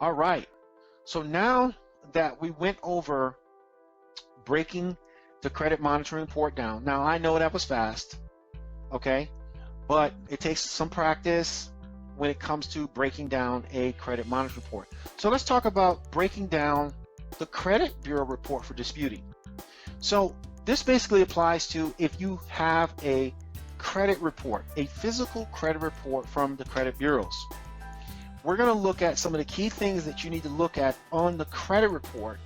All right. So now that we went over breaking the credit monitoring report down, now I know that was fast, okay? But it takes some practice when it comes to breaking down a credit monitoring report. So let's talk about breaking down the credit bureau report for disputing. So this basically applies to if you have a credit report, a physical credit report from the credit bureaus. We're going to look at some of the key things that you need to look at on the credit report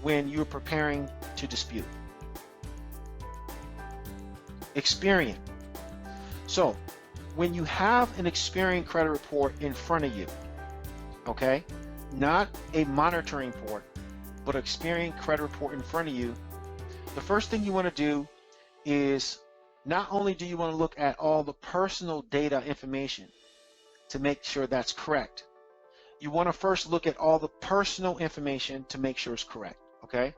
when you're preparing to dispute. Experian. So when you have an Experian credit report in front of you, okay, not a monitoring report, but an Experian credit report in front of you, the first thing you want to do is not only do you want to look at all the personal data information to make sure that's correct, you want to first look at all the personal information to make sure it's correct, okay?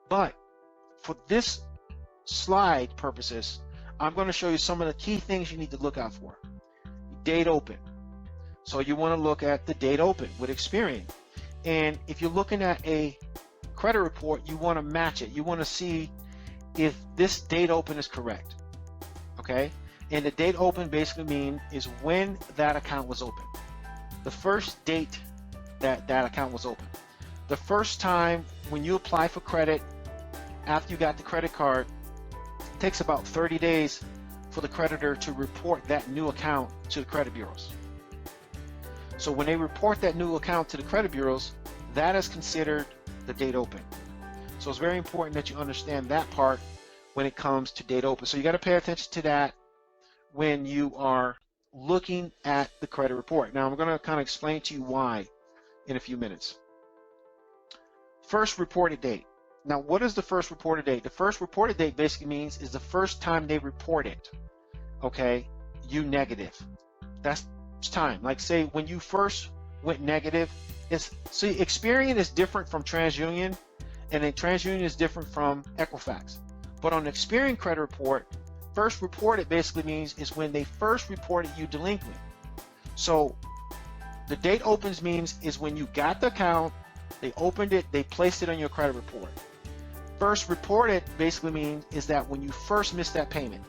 But for this slide purposes, I'm going to show you some of the key things you need to look out for. Date open. So you want to look at the date open with Experian. And if you're looking at a credit report, you want to match it. You want to see if this date open is correct, okay? And the date open basically means is when that account was open. The first date that that account was open. The first time when you apply for credit after you got the credit card, it takes about 30 days for the creditor to report that new account to the credit bureaus. So when they report that new account to the credit bureaus, that is considered the date open. So it's very important that you understand that part when it comes to date open. So you got to pay attention to that when you are looking at the credit report. Now I'm going to kind of explain to you why in a few minutes. First reported date. Now what is the first reported date? The first reported date basically means is the first time they report it. Okay, you negative. That's time. Like say when you first went negative, see Experian is different from TransUnion, and then TransUnion is different from Equifax. But on the Experian credit report, first reported basically means is when they first reported you delinquent. So the date opens means is when you got the account, they opened it, they placed it on your credit report. First reported basically means is that when you first missed that payment,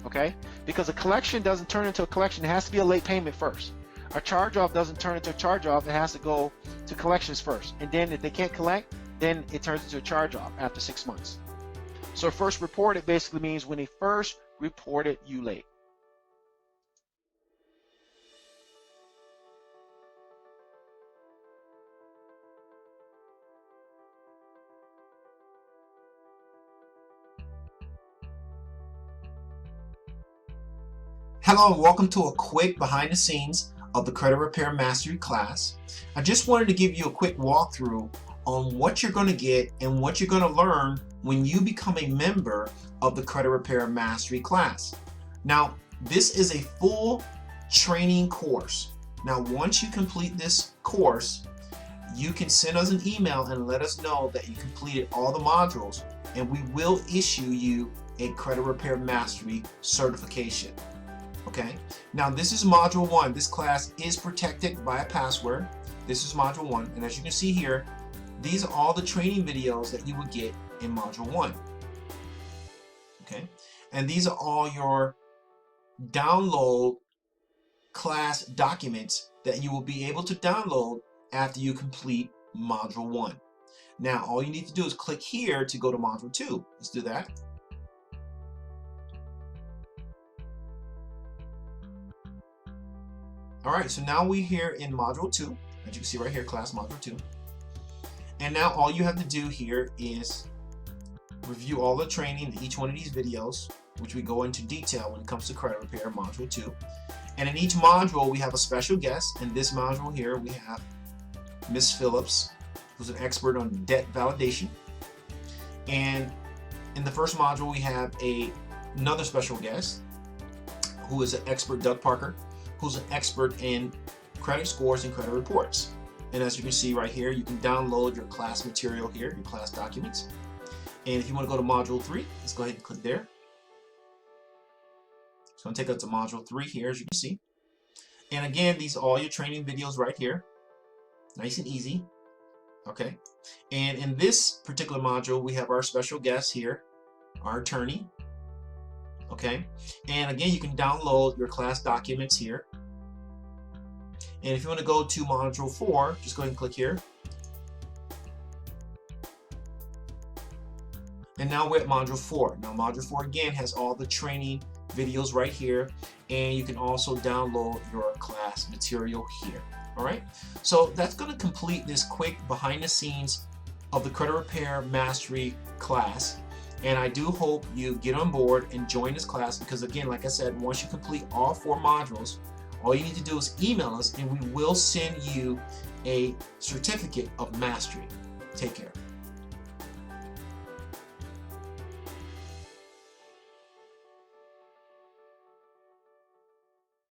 okay? Because a collection doesn't turn into a collection, it has to be a late payment first. A charge-off doesn't turn into a charge-off, it has to go to collections first. And then if they can't collect, then it turns into a charge-off after 6 months. So first reported basically means when they first reported you late. Hello and welcome to a quick behind the scenes of the Credit Repair Mastery class. I just wanted to give you a quick walkthrough on what you're going to get and what you're going to learn when you become a member of the Credit Repair Mastery class. Now, this is a full training course. Now, once you complete this course, you can send us an email and let us know that you completed all the modules, and we will issue you a Credit Repair Mastery certification. Okay, now this is module 1. This class is protected by a password. This is module 1, and as you can see here, these are all the training videos that you would get in module 1. Okay, and these are all your download class documents that you will be able to download after you complete module 1. Now all you need to do is click here to go to module 2. Let's do that. Alright, so now we're here in module 2, as you can see right here, class module 2. And now all you have to do here is review all the training in each one of these videos, which we go into detail when it comes to credit repair module 2. And in each module we have a special guest. In this module here we have Miss Phillips, who's an expert on debt validation. And in the first module we have another special guest, who is an expert, Doug Parker, who's an expert in credit scores and credit reports. And as you can see right here, you can download your class material here, your class documents. And if you want to go to module 3, let's go ahead and click there. It's going to take us to module 3 here, as you can see. And again, these are all your training videos right here. Nice and easy. Okay. And in this particular module, we have our special guest here, our attorney. Okay. And again, you can download your class documents here. And if you want to go to module 4, just go ahead and click here. And now we're at module 4. Now module 4 again has all the training videos right here, and you can also download your class material here. All right, so that's going to complete this quick behind the scenes of the credit repair mastery class. And I do hope you get on board and join this class, because again, like I said, once you complete all 4 modules, all you need to do is email us and we will send you a certificate of mastery. Take care.